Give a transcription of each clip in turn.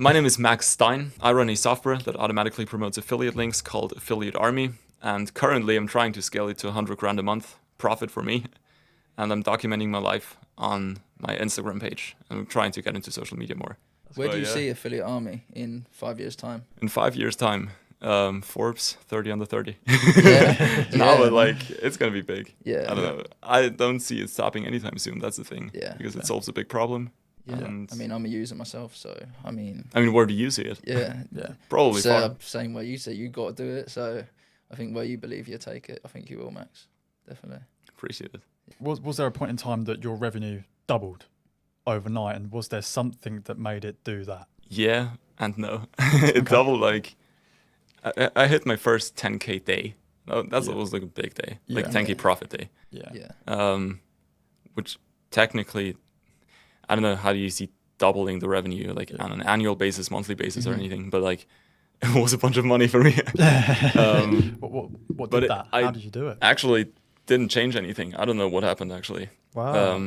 My name is Max Styne. I run a software that automatically promotes affiliate links called Affiliate Army. And currently I'm trying to scale it to 100 grand a month profit for me. And I'm documenting my life on my Instagram page. I'm trying to get into social media more. Where do you see Affiliate Army in 5 years' time? In 5 years' time, Forbes 30 under 30. Yeah. But like it's gonna be big. Yeah. I don't know. I don't see it stopping anytime soon. That's the thing. Yeah. Because it solves a big problem. Yeah. And I mean, I'm a user myself, so I mean, where do you see it? yeah. Probably far. Same way you say you got to do it. So I think where you believe you take it, I think you will, Max. Definitely. Appreciate it. Was there a point in time that your revenue doubled overnight, and was there something that made it do that? Yeah and no. It doubled. Like I hit my first 10K day. That was like a big day, like 10K profit day. Yeah. Which technically, I don't know how do you see doubling the revenue like on an annual basis, monthly basis, or anything, but like it was a bunch of money for me. What did that? How did you do it? Actually, didn't change anything. I don't know what happened actually. Wow.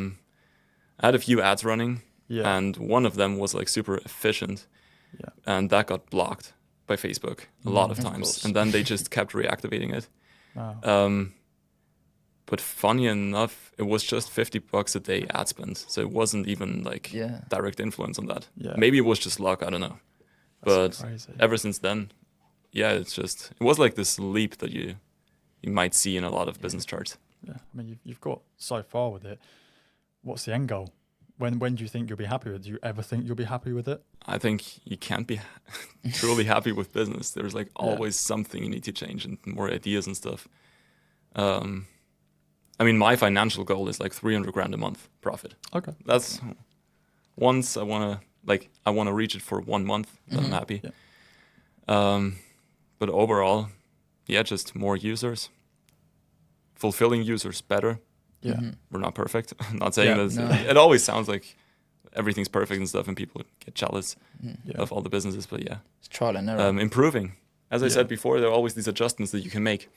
I had a few ads running, Yeah. and one of them was like super efficient, Yeah. and that got blocked by Facebook a lot of times, course. and then they just kept reactivating it. Wow. But funny enough, it was just $50 a day ad spend, so it wasn't even like direct influence on that. Yeah. Maybe it was just luck, I don't know. That's But crazy. ever since then, it was like this leap that you might see in a lot of business charts. Yeah. I mean, you've got so far with it. What's the end goal? When do you think you'll be happy with it? Do you ever think you'll be happy with it? I think you can't be truly happy with business. There's like always something you need to change and more ideas and stuff. My financial goal is like 300 grand a month profit. Okay. That's once I want to reach it for 1 month, then I'm happy. Yeah. But overall, just more users, fulfilling users better. Yeah. We're not perfect. I'm not saying that. No. It always sounds like everything's perfect and stuff, and people get jealous of all the businesses. But It's trial and error. improving. As I said before, there are always these adjustments that you can make,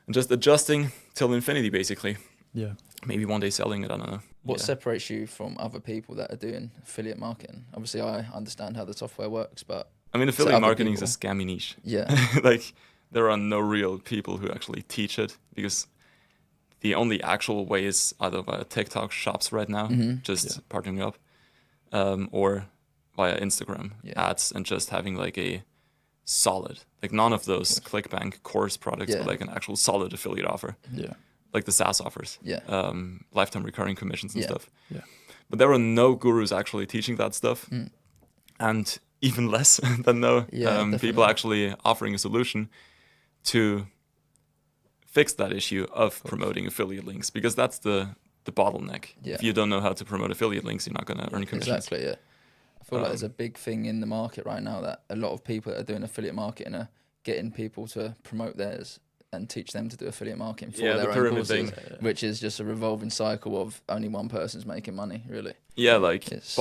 and just adjusting till infinity, basically. Yeah. Maybe one day selling it. I don't know. What separates you from other people that are doing affiliate marketing? Obviously, I understand how the software works, but Affiliate other marketing is a people. scammy niche. Yeah. Like there are no real people who actually teach it, because the only actual way is either via TikTok shops right now, partnering up, or via Instagram ads, and just having like a solid, like none of those ClickBank course products, but like an actual solid affiliate offer, like the SaaS offers, lifetime recurring commissions and stuff. Yeah. But there are no gurus actually teaching that stuff, and even less than people actually offering a solution to fix that issue of promoting affiliate links, because that's the bottleneck. Yeah. If you don't know how to promote affiliate links, you're not going to earn commissions. Exactly, yeah. I feel like there's a big thing in the market right now that a lot of people that are doing affiliate marketing are getting people to promote theirs and teach them to do affiliate marketing for their the own pyramid courses, thing. which is just a revolving cycle of only one person's making money, really. Yeah, like Yes.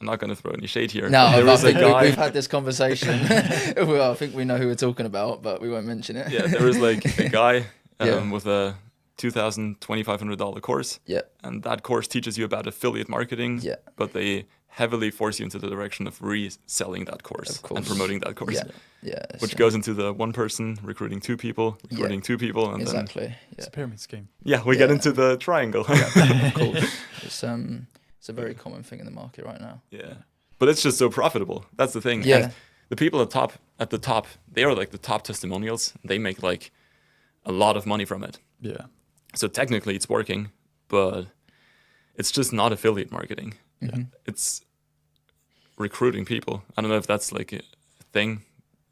I'm not going to throw any shade here. No, there I is a think guy. we've had this conversation. Well, I think we know who we're talking about, but we won't mention it. Yeah, there is like a guy Yeah. with a $2,500 course, Yeah, and that course teaches you about affiliate marketing. Yeah. But they heavily force you into the direction of reselling that course Of course. and promoting that course. yeah. Which goes into the one person recruiting two people, recruiting two people, and exactly. It's a pyramid scheme. then we get into the triangle. Of course. It's a very common thing in the market right now. Yeah, but it's just so profitable. That's the thing. Yeah. And the people at the top, they are like the top testimonials. They make like a lot of money from it. Yeah. So technically, it's working, but it's just not affiliate marketing. Mm-hmm. It's recruiting people. I don't know if that's like a thing,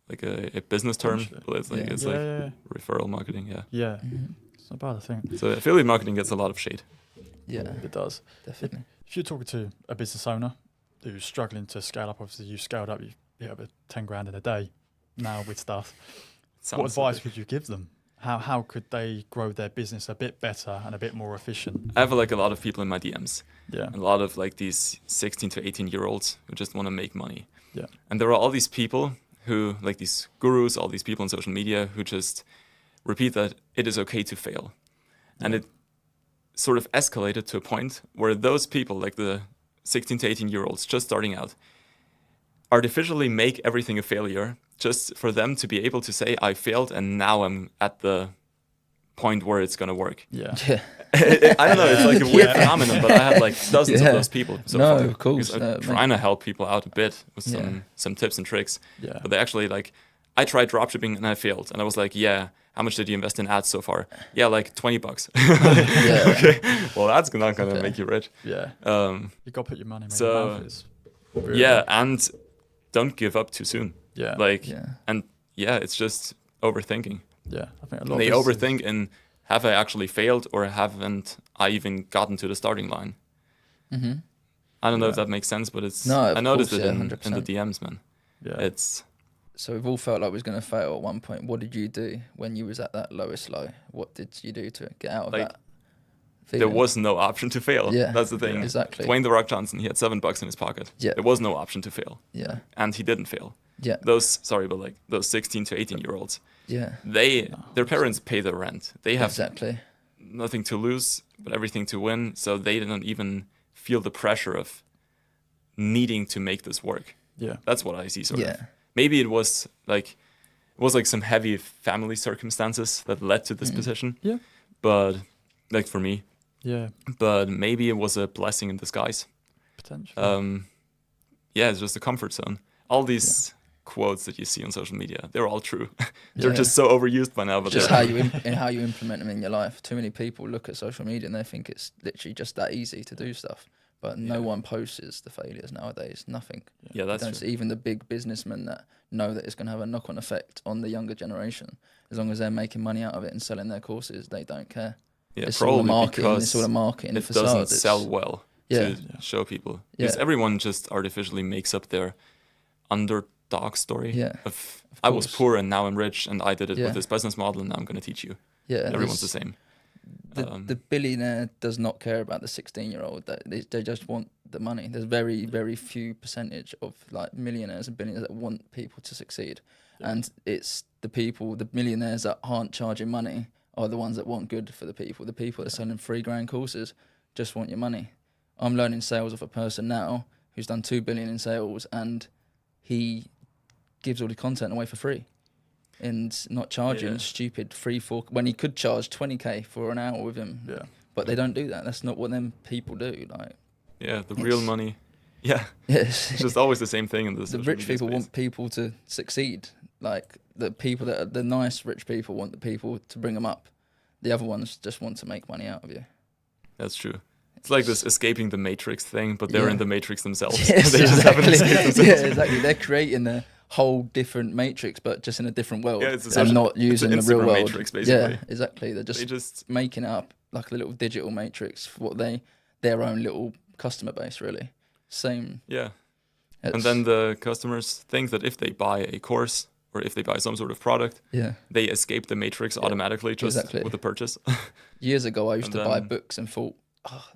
like a business term, but it's like referral marketing. Yeah. Yeah. It's not bad, I think. So affiliate marketing gets a lot of shade. Yeah, It does. definitely. If you're talking to a business owner who's struggling to scale up, obviously you scaled up, you have a 10 grand in a day now with stuff. What advice would you give them? How could they grow their business a bit better and a bit more efficient? I have like a lot of people in my DMs. Yeah. A lot of like these 16 to 18-year-olds who just want to make money. Yeah. And there are all these people who, like these gurus, all these people on social media who just repeat that it is okay to fail. And it sort of escalated to a point where those people, like the 16 to 18-year-olds just starting out, artificially make everything a failure just for them to be able to say, I failed and now I'm at the point where it's going to work. Yeah. I don't know, it's like a weird phenomenon, but I had like dozens of those people so far. Of course. I'm trying to help people out a bit with some tips and tricks. Yeah. But they actually like, I tried dropshipping and I failed. And I was like, yeah, how much did you invest in ads so far? Yeah, like $20. Okay, well, that's not going to make you rich. Yeah. You got to put your money where your mouth is. Really. Yeah, and don't give up too soon. Yeah. Like, and it's just overthinking. Yeah, I think a lot they of overthink in, have I actually failed or haven't I even gotten to the starting line? Mm-hmm. I don't know if that makes sense, but it's I noticed it in the DMs, man. Yeah. It's so we've all felt like we was going to fail at one point. What did you do when you was at that lowest low? What did you do to get out of like, that feeling? There was no option to fail. Yeah, that's the thing. Exactly. Dwayne The Rock Johnson, he had $7 in his pocket. Yeah. There was no option to fail. Yeah. And he didn't fail. Yeah. Those 16 to 18-year-olds. Yeah. Their parents pay the rent. They have exactly nothing to lose, but everything to win. So they didn't even feel the pressure of needing to make this work. Yeah. That's what I see sort of. Maybe it was like some heavy family circumstances that led to this position. Yeah. But like for me. Yeah. But maybe it was a blessing in disguise. Potentially. It's just a comfort zone. All these quotes that you see on social media, they're all true. They're just so overused by now. But just how you implement them in your life. Too many people look at social media and they think it's literally just that easy to do stuff. But no one posts the failures nowadays. Nothing. Yeah, that's true. Even the big businessmen that know that it's going to have a knock-on effect on the younger generation. As long as they're making money out of it and selling their courses, they don't care. Yeah, it's probably all marketing. because it's all a marketing it facade. doesn't sell well to show people. Because everyone just artificially makes up their underdog story of I was poor and now I'm rich and I did it with this business model and now I'm going to teach you. Yeah, everyone's the same. The billionaire does not care about the 16-year-old. They just want the money. There's very, very few percentage of like millionaires and billionaires that want people to succeed. Yeah. And it's the millionaires that aren't charging money are the ones that want good for the people. The people that are selling $3,000 courses just want your money. I'm learning sales of a person now who's done 2 billion in sales and he gives all the content away for free and not charging stupid 3-4 when he could charge 20k for an hour with him. Yeah. But they don't do that. That's not what them people do. Like, the real money. Yeah. It's just always the same thing in this. The rich people want people to succeed. Like the people that are the nice rich people want the people to bring them up. The other ones just want to make money out of you. That's true. It's like this escaping the matrix thing, but they're in the matrix themselves. Yes, they just haven't escaped themselves. Yeah, exactly. They're creating a whole different matrix, but just in a different world. Yeah, and not using the real world. Matrix, basically. Yeah, exactly. They're just making it up like a little digital matrix for what their own little customer base, really. Same. Yeah. And then the customers think that if they buy a course or if they buy some sort of product, they escape the matrix automatically just with the purchase. Years ago, I used to buy books and thought,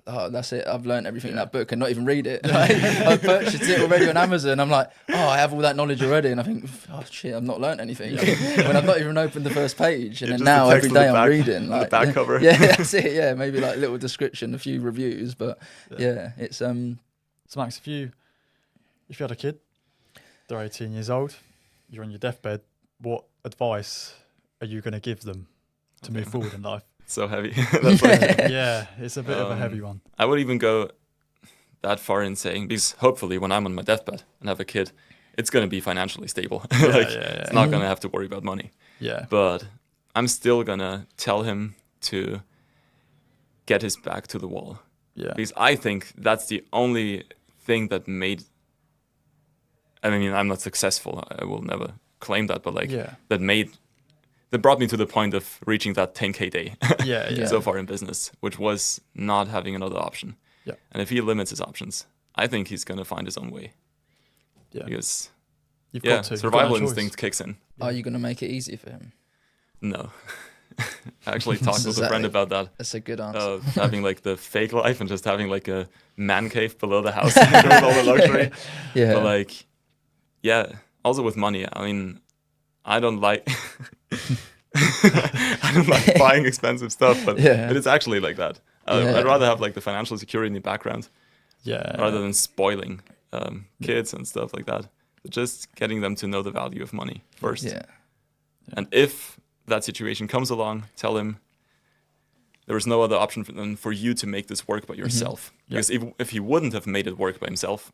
oh, that's it. I've learned everything in that book and not even read it. Like, I purchased it already on Amazon. I'm like, I have all that knowledge already. And I think, oh, shit, I've not learned anything. When I've not even opened the first page. And then now every day I'm reading. Like, the back cover. Yeah, that's it. Yeah, maybe like little description, a few reviews. But it's... So Max, if you had a kid, they're 18 years old, you're on your deathbed, what advice are you going to give them to move forward in life? So heavy. That's what it's a bit of a heavy one. I would even go that far in saying, because hopefully when I'm on my deathbed and have a kid, it's going to be financially stable. It's not going to have to worry about money. Yeah. But I'm still going to tell him to get his back to the wall. Yeah. Because I think that's the only thing that made... I mean, I'm not successful. I will never claim that, but that brought me to the point of reaching that 10K day so far in business, which was not having another option. Yeah. And if he limits his options, I think he's going to find his own way. Yeah. Because You've got to. Survival instinct kicks in. Are you going to make it easy for him? No. I actually talked with a friend about that. That's a good answer. Having like the fake life and just having like a man cave below the house with all the luxury. Yeah. But like, also with money. I mean, I don't like buying expensive stuff, but it is actually like that. I'd rather have like the financial security in the background, rather than spoiling kids and stuff like that. Just getting them to know the value of money first. Yeah. And if that situation comes along, tell him there is no other option than for you to make this work by yourself. Because if he wouldn't have made it work by himself,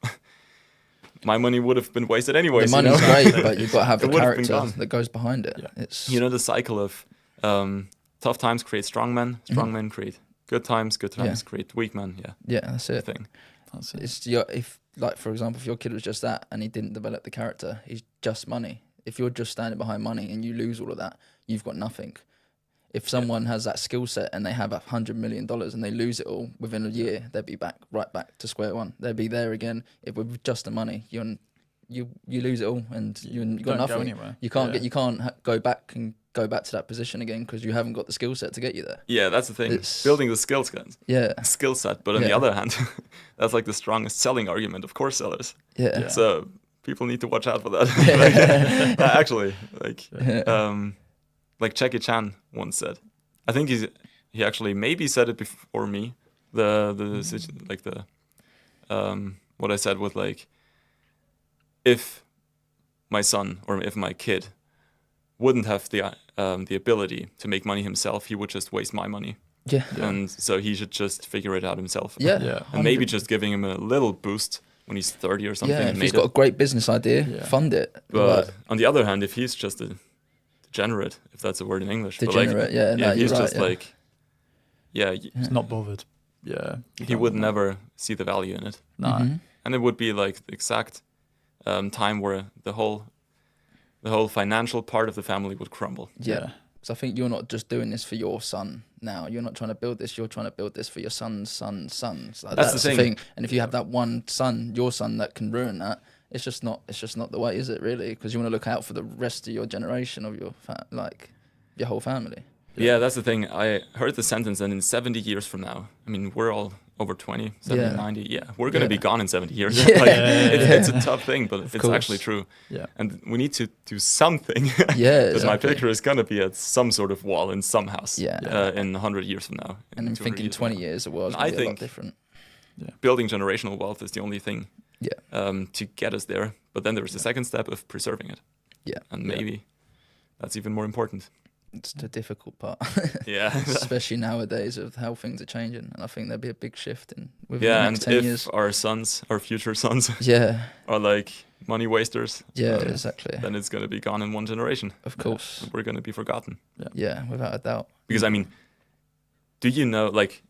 my money would have been wasted anyway. The money's great, but you've got to have the character that goes behind it. Yeah. It's the cycle of tough times create strong men, strong men create good times create weak men. Yeah, that's it. Thing. That's it. It's if, like, for example, if your kid was just that and he didn't develop the character, he's just money. If you're just standing behind money and you lose all of that, you've got nothing. If someone has that skill set and they have $100 million and they lose it all within a year, they'll be right back to square one. They'll be there again. If with just the money, you lose it all and you got nothing. Go anywhere. You can't go back to that position again because you haven't got the skill set to get you there. Yeah, that's the thing. Building the skill set. But on the other hand, that's like the strongest selling argument of course sellers. Yeah. So people need to watch out for that. Actually, like Jackie Chan once said. I think he actually maybe said it before me. What I said with like, if my son or if my kid wouldn't have the ability to make money himself, he would just waste my money. Yeah. And so he should just figure it out himself. Yeah. And maybe just giving him a little boost when he's 30 or something. Yeah, if he's got a great business idea, fund it. But on the other hand, if he's just a degenerate, if that's a word in English. Degenerate, he's right, just like, he's not bothered. Yeah. He would never see the value in it. No. Mm-hmm. And it would be like the exact time where the whole financial part of the family would crumble. Yeah. Because I think you're not just doing this for your son now. You're not trying to build this. You're trying to build this for your son's son's sons. Like, that's the thing. And if you have that one son, your son, that can ruin that, it's just not the way, is it, really? Because you want to look out for the rest of your generation of your your whole family. Yeah, that's the thing. I heard the sentence, and in 70 years from now, I mean, we're all over 20, 70, 90. We're going to be gone in 70 years. It's a tough thing, but it's actually true. Yeah. And we need to do something. Yeah, Because my picture is going to be at some sort of wall in some house in 100 years from now. And I'm thinking 20 years, the world's going to be a lot different. Yeah. Building generational wealth is the only thing Yeah. To get us there. But then there's the second step of preserving it. Yeah. And maybe that's even more important. It's the difficult part. Yeah. Especially nowadays of how things are changing. And I think there'll be a big shift within the next 10 years. Our sons, our future sons, are like money wasters. Yeah, exactly. Then it's going to be gone in one generation. Of course. We're going to be forgotten. Yeah, without a doubt. Because, I mean, do you know, like,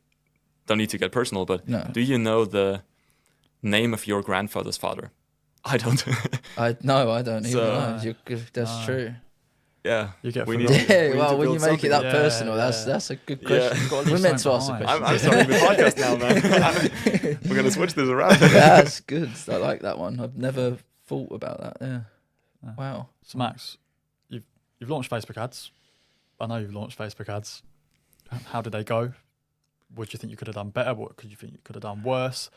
don't need to get personal, but do you know the name of your grandfather's father? I don't. I don't even know. That's true. Yeah, you get when you make it that personal, that's a good question. We're meant to ask a question. I'm starting the podcast now, man. We're gonna switch this around. That's good. I like that one. I've never thought about that. Yeah. Wow. So Max, you've launched Facebook ads. I know you've launched Facebook ads. How did they go? What do you think you could have done better? What could you think you could have done worse?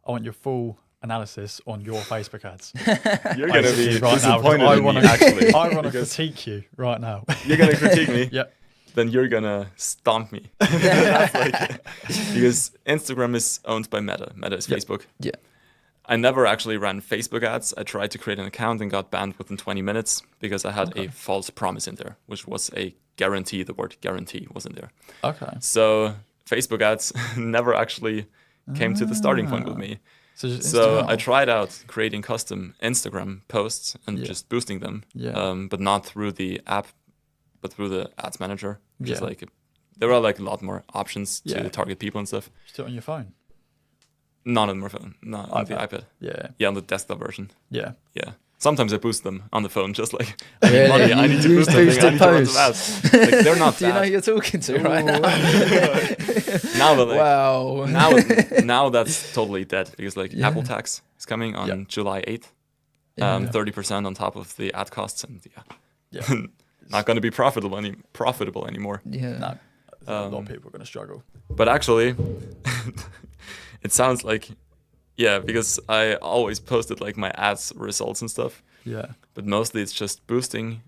I want your full analysis on your Facebook ads. You're going to be right disappointed now, in me, actually. I want to critique you right now. You're going to critique me? Yep. Then you're going to stomp me. That's because Instagram is owned by Meta. Meta is Facebook. Yeah. I never actually ran Facebook ads. I tried to create an account and got banned within 20 minutes because I had a false promise in there, which was a guarantee. The word guarantee was in there. Okay. So Facebook ads never actually came to the starting point with me. So I tried out creating custom Instagram posts and just boosting them, but not through the app, but through the ads manager. Just like there are like a lot more options to target people and stuff. Still on your phone? Not on my phone, not on the iPad. Yeah, on the desktop version. Yeah. Sometimes I boost them on the phone, just like really? I need to boost them. I need to run some ads. Like, they're not. Do you know who you're talking to right now? Wow. Now that's totally dead because like Apple tax is coming on July 8th. 30% on top of the ad costs, and not going to be profitable anymore. Yeah. No. A lot of people are going to struggle. But actually, it sounds like. Yeah, because I always posted like my ads results and stuff. Yeah. But mostly it's just boosting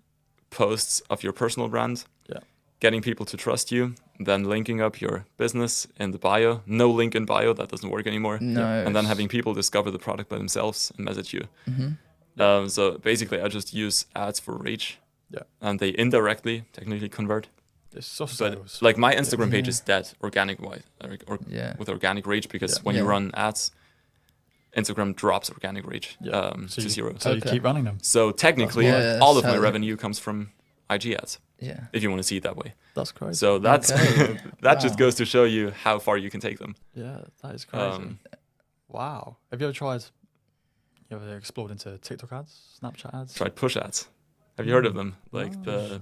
posts of your personal brand. Yeah. Getting people to trust you, then linking up your business in the bio. No link in bio, that doesn't work anymore. No. And then having people discover the product by themselves and message you. Mm-hmm. So basically, I just use ads for reach. Yeah. And they indirectly technically convert. It's soft But sales. like my Instagram page is dead organic wise or with organic reach, because when you run ads, Instagram drops organic reach to 0. So you keep running them. So technically, all of my revenue comes from IG ads. Yeah. If you want to see it that way. That's crazy. So that's that just goes to show you how far you can take them. Yeah, that is crazy. Wow. Have you ever explored into TikTok ads, Snapchat ads? Tried push ads. Have you heard of them? Like the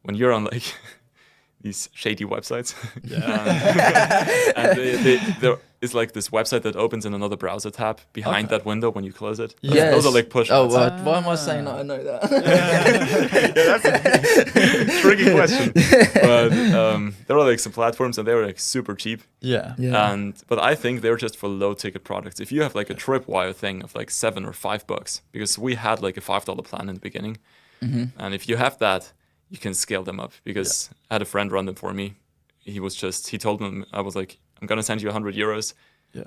when you're on like these shady websites. And there is like this website that opens in another browser tab behind that window when you close it. Those are like push ads. Why am I saying that I know that? That's a tricky question. But there are like some platforms and they were like super cheap. But I think they're just for low ticket products. If you have like a tripwire thing of like $7 or $5, because we had like a $5 plan in the beginning, and if you have that, you can scale them up, because I had a friend run them for me. He told them, I was like, I'm going to send you 100 euros,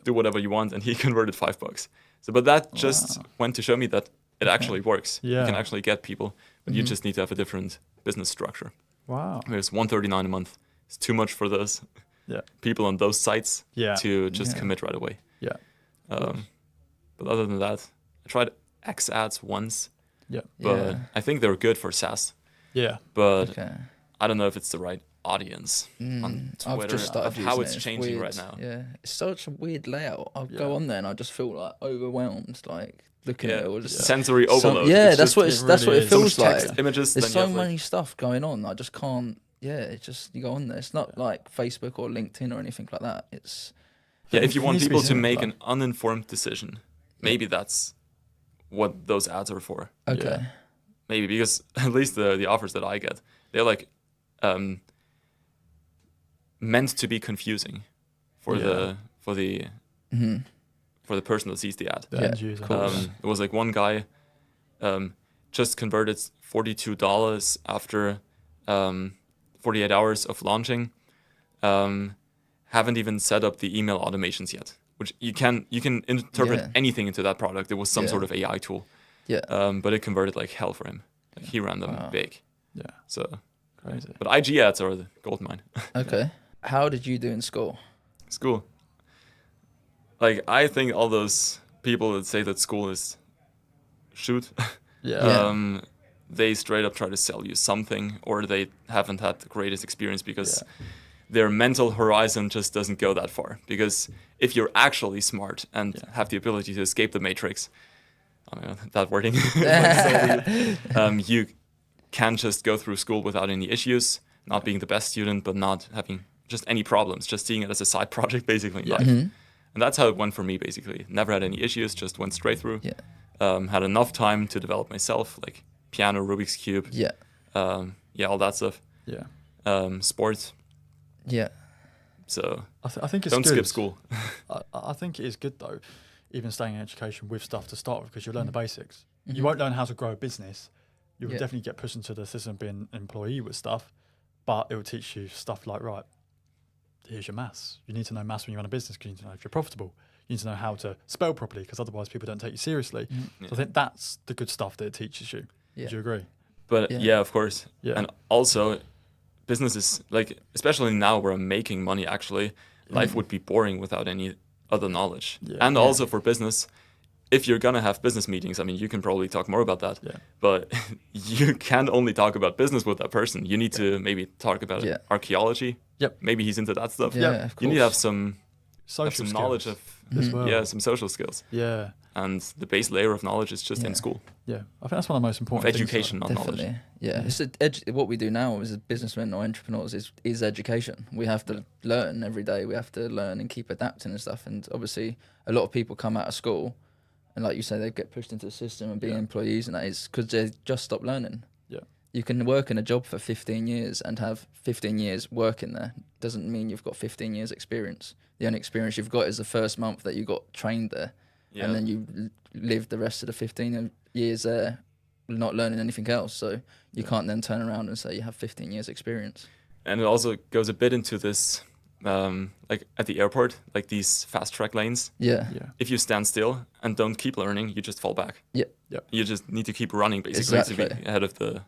do whatever you want. And he converted $5. So, but that just went to show me that it actually works. You can actually get people, but you just need to have a different business structure. Wow. There's $139 a month. It's too much for those people on those sites to just commit right away. But other than that, I tried X ads once, but I think they're good for SaaS. But I don't know if it's the right audience on Twitter. I've just started how using it's it. changing Weird. right now. Yeah, it's such a weird layout. I'll go on there and I just feel like overwhelmed, like looking at it all. Just sensory overload. That's what it feels like. Text, images. There's so many stuff going on. I just can't. Yeah, it's just you go on there. It's not like Facebook or LinkedIn or anything like that. It's if you want people to make an uninformed decision, maybe that's what those ads are for. Okay. Maybe because at least the offers that I get, they're like meant to be confusing for the person that sees the ad. It was like one guy just converted $42 after 48 hours of launching. Haven't even set up the email automations yet, which you can interpret anything into that product. It was some sort of AI tool. But it converted like hell for him. Like he ran them big. So crazy. But IG ads are the gold mine. Okay. How did you do in school? School. Like I think all those people that say that school is shoot. They straight up try to sell you something, or they haven't had the greatest experience because their mental horizon just doesn't go that far. Because if you're actually smart and have the ability to escape the matrix, that wording, you can just go through school without any issues, not being the best student, but not having just any problems, just seeing it as a side project basically in life. And that's how it went for me basically. Never had any issues, just went straight through. Had enough time to develop myself, like piano, Rubik's Cube, all that stuff. Sports. So I think it's don't good. skip school. I think it is good though, even staying in education with stuff to start with, because you'll learn the basics. You won't learn how to grow a business. You will definitely get pushed into the system being an employee with stuff, but it will teach you stuff like, right, here's your maths. You need to know maths when you run a business, because you need to know if you're profitable. You need to know how to spell properly, because otherwise people don't take you seriously. So I think that's the good stuff that it teaches you. Would you agree? But of course. And also, businesses, like, especially now where I'm making money, actually, life would be boring without any other knowledge. Also for business, if you're going to have business meetings, I mean, you can probably talk more about that, but you can't only talk about business with that person. You need to maybe talk about archaeology. Maybe he's into that stuff. You need to have some social knowledge of some social skills. And the base layer of knowledge is just in school. I think that's one of the most important things. Education, not knowledge. It's what we do now as businessmen or entrepreneurs is education. We have to learn every day. We have to learn and keep adapting and stuff. And obviously, a lot of people come out of school, and like you say, they get pushed into the system and be employees, and that is because they just stop learning. You can work in a job for 15 years and have 15 years working there. Doesn't mean you've got 15 years experience. The only experience you've got is the first month that you got trained there. And then you live the rest of the 15 years there not learning anything else. So you can't then turn around and say you have 15 years experience. And it also goes a bit into this like at the airport, like these fast track lanes. Yeah. If you stand still and don't keep learning, you just fall back. Yeah. You just need to keep running basically to be ahead of the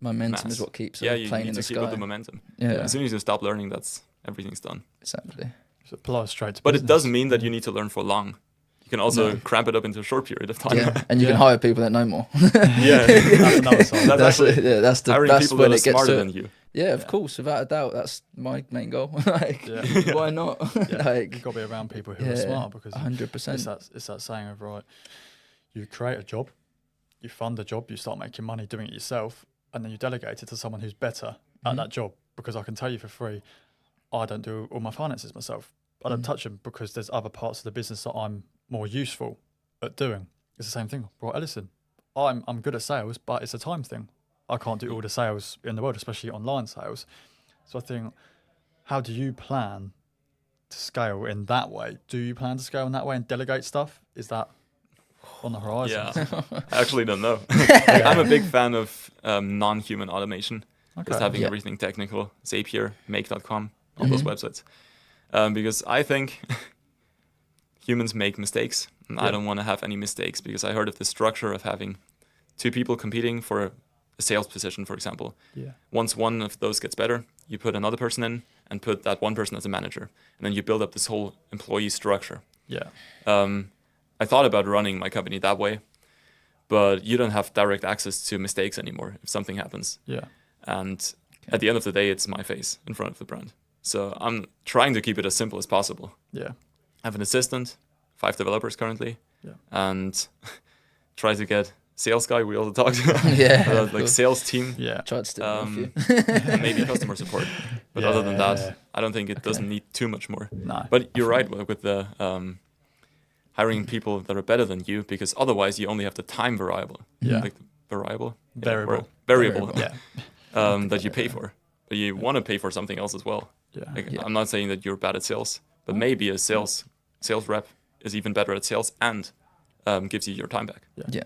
momentum mass. is what keeps you plane in the need to sky. keep up the momentum. Yeah. As soon as you stop learning, everything's done. Exactly. So apply straight to But business. it doesn't mean that you need to learn for long. You can also cramp it up into a short period of time. Yeah, and you can hire people that know more. Yeah, That's another side. that's Hiring people when that are it gets smarter to than you. Yeah, of course, without a doubt, that's my main goal. Like, why not? Like, you've got to be around people who are smart, because 100%. It's that saying of, right, you create a job, you fund a job, you start making money doing it yourself, and then you delegate it to someone who's better at that job. Because I can tell you for free, I don't do all my finances myself. I don't touch them because there's other parts of the business that I'm more useful at doing. It's the same thing. Right, listen, I'm good at sales, but it's a time thing. I can't do all the sales in the world, especially online sales. So I think, how do you plan to scale in that way? Do you plan to scale in that way and delegate stuff? Is that on the horizon? Yeah, I actually don't know. I'm a big fan of non-human automation. Just having everything technical. Zapier, Make.com, all those websites. Because I think humans make mistakes, and I don't want to have any mistakes, because I heard of the structure of having two people competing for a sales position, for example. Yeah. Once one of those gets better, you put another person in and put that one person as a manager, and then you build up this whole employee structure. Yeah. I thought about running my company that way, but you don't have direct access to mistakes anymore if something happens. Yeah. And at the end of the day, it's my face in front of the brand. So I'm trying to keep it as simple as possible. Yeah. I have an assistant, 5 developers currently, and try to get sales guy. We also talked like sales team. Yeah. Tried to steal off you. And maybe customer support. But other than that, I don't think it doesn't need too much more. No. But you're right with the hiring people that are better than you, because otherwise you only have the time variable. Yeah. Like the variable. Variable. Yeah. That you pay for. But you want to pay for something else as well. Yeah. Like, I'm not saying that you're bad at sales, but maybe a sales rep is even better at sales and gives you your time back. Yeah.